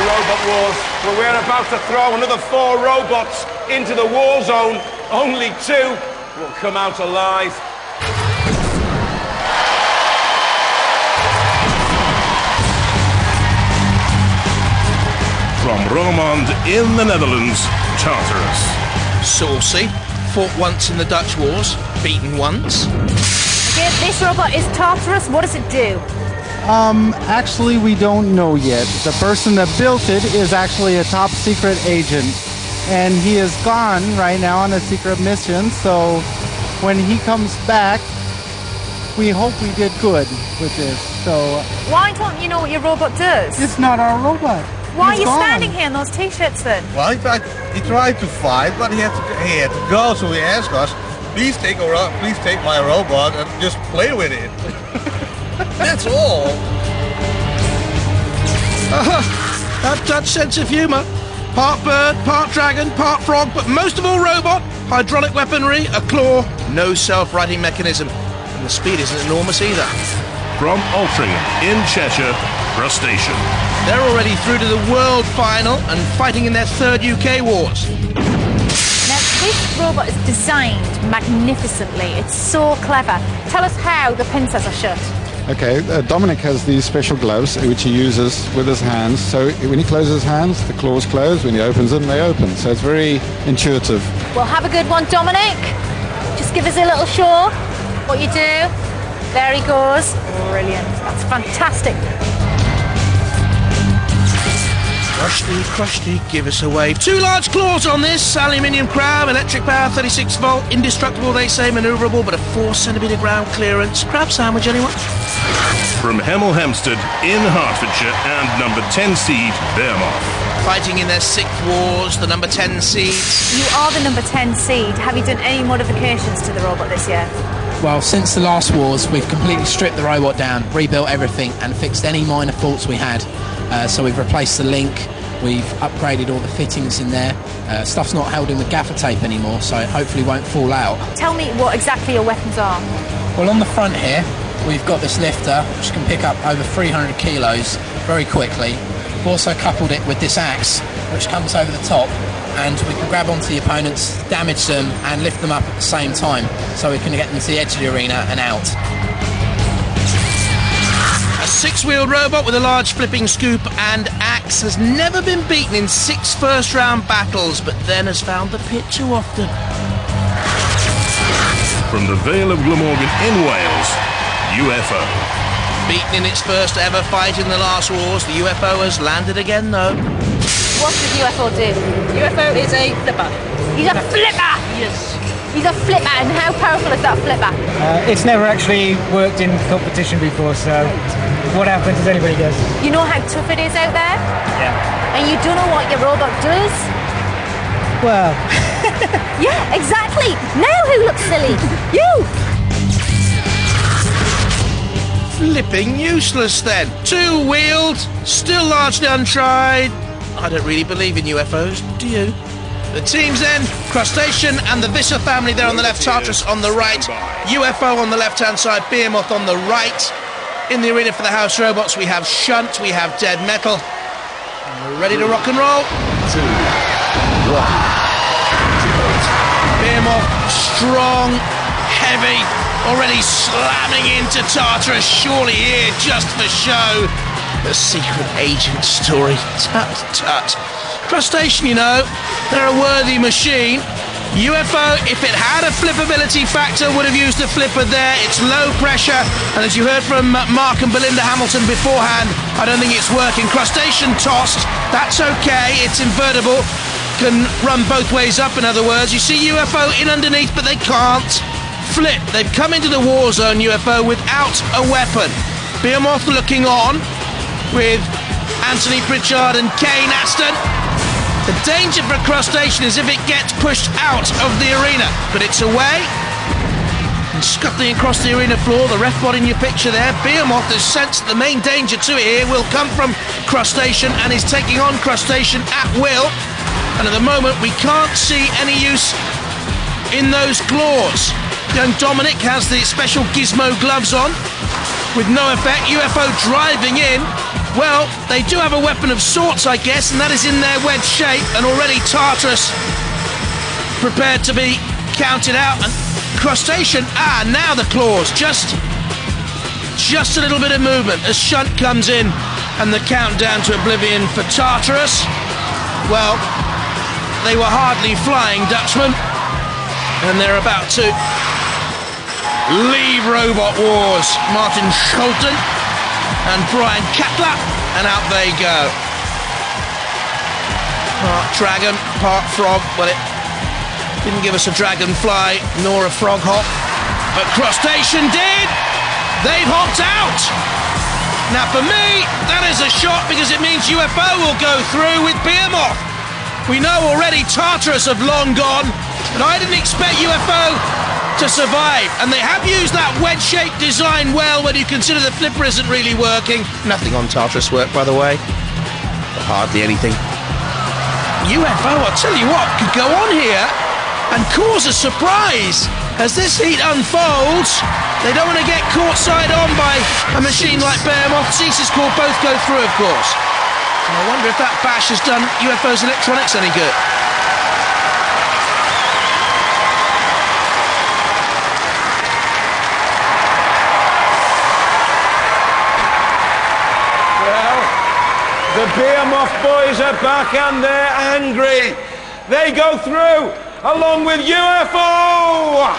Robot Wars, where we're about to throw another 4 robots into the war zone. Only 2 will come out alive. From Romand in the Netherlands, Tartarus. Saucy. Fought once in the Dutch Wars, beaten once. Okay, this robot is Tartarus. What does it do? Actually, we don't know yet. The person that built it is actually a top secret agent, and he is gone right now on a secret mission, so when he comes back, we hope we did good with this. So Why don't you know what your robot does? it's not our robot. Why He's are you gone. standing here in those t-shirts then? Well, he tried to fight, but he had to go, so he asked us, please take my robot and just play with it. That's all. That Dutch sense of humour. Part bird, part dragon, part frog, but most of all robot. Hydraulic weaponry, a claw, no self-righting mechanism. And the speed isn't enormous either. From Altrincham in Cheshire, Crushtacean. They're already through to the world final and fighting in their 3rd UK wars. Now, this robot is designed magnificently. It's so clever. Tell us how the pincers are shut. Okay, Dominic has these special gloves which he uses with his hands. So when he closes his hands, the claws close. When he opens them, they open. So it's very intuitive. Well, have a good one, Dominic. Just give us a little show what you do. There he goes. Brilliant. That's fantastic. Crushty, give us a wave. 2 large claws on this. Aluminium crab, electric power, 36 volt, indestructible, they say, manoeuvrable, but a 4 centimetre ground clearance. Crab sandwich, anyone? From Hemel Hempstead in Hertfordshire and number 10 seed, Behemoth. Fighting in their 6th wars, the number 10 seeds. You are the number 10 seed. Have you done any modifications to the robot this year? Well, since the last wars, we've completely stripped the robot down, rebuilt everything, and fixed any minor faults we had. So we've replaced the link, we've upgraded all the fittings in there. Stuff's not held in with gaffer tape anymore, so it hopefully won't fall out. Tell me what exactly your weapons are. Well, on the front here, we've got this lifter, which can pick up over 300 kilos very quickly. We've also coupled it with this axe, which comes over the top, and we can grab onto the opponents, damage them, and lift them up at the same time, so we can get them to the edge of the arena and out. A 6-wheeled robot with a large flipping scoop and axe has never been beaten in 6 first-round battles, but then has found the pit too often. From the Vale of Glamorgan in Wales, UFO. Beaten in its first ever fight in the last wars, the UFO has landed again, though. What does UFO do? UFO is a flipper. He's a flipper! Yes. He's a flipper, and how powerful is that flipper? It's never actually worked in competition before, so what happens is anybody guess. You know how tough it is out there? Yeah. And you don't know what your robot does? Well, Yeah, exactly! Now who looks silly? You! Flipping useless then. 2-wheeled, still largely untried. I don't really believe in UFOs, do you? The teams then, Crushtacean and the Visser family there on the left, Tartarus on the right, UFO on the left-hand side, Behemoth on the right. In the arena for the house robots, we have Shunt, we have Dead Metal. And we're ready to rock and roll. 2, 1. Behemoth, strong, heavy, already slamming into Tartarus, surely here just for show. The secret agent story, tut tut. Crushtacean, you know, they're a worthy machine. UFO, if it had a flippability factor, would have used the flipper there. It's low pressure, and as you heard from Mark and Belinda Hamilton beforehand, I don't think it's working. Crushtacean tossed, that's okay, it's invertible. Can run both ways up, in other words. You see UFO in underneath, but they can't flip. They've come into the war zone, UFO, without a weapon. Behemoth looking on with Anthony Pritchard and Kane Aston. The danger for Crushtacean is if it gets pushed out of the arena, but it's away. And scuttling across the arena floor, the ref bot in your picture there. Behemoth has sensed the main danger to it here will come from Crushtacean and is taking on Crushtacean at will. And at the moment, we can't see any use in those claws. Young Dominic has the special gizmo gloves on with no effect. UFO driving in. Well, they do have a weapon of sorts, I guess, and that is in their wedge shape, and already Tartarus prepared to be counted out, and Crushtacean, now the claws, just a little bit of movement as Shunt comes in, and the countdown to oblivion for Tartarus. Well, they were hardly flying, Dutchman, and they're about to leave Robot Wars. Martin Scholten and Brian Katler, and out they go. Part dragon, part frog. Well, it didn't give us a dragonfly nor a frog hop, but Crushtacean did. They've hopped out. Now for me, that is a shot because it means UFO will go through with Behemoth. We know already Tartarus have long gone, and I didn't expect UFO to survive. And they have used that wedge-shaped design well when you consider the flipper isn't really working. Nothing on Tartarus work, by the way. Hardly anything. UFO, I'll tell you what, could go on here and cause a surprise as this heat unfolds. They don't want to get caught side on by a machine like Behemoth. Ceases call, both go through, of course. And I wonder if that bash has done UFO's electronics any good. Well, the Behemoth boys are back and they're angry. They go through along with UFO.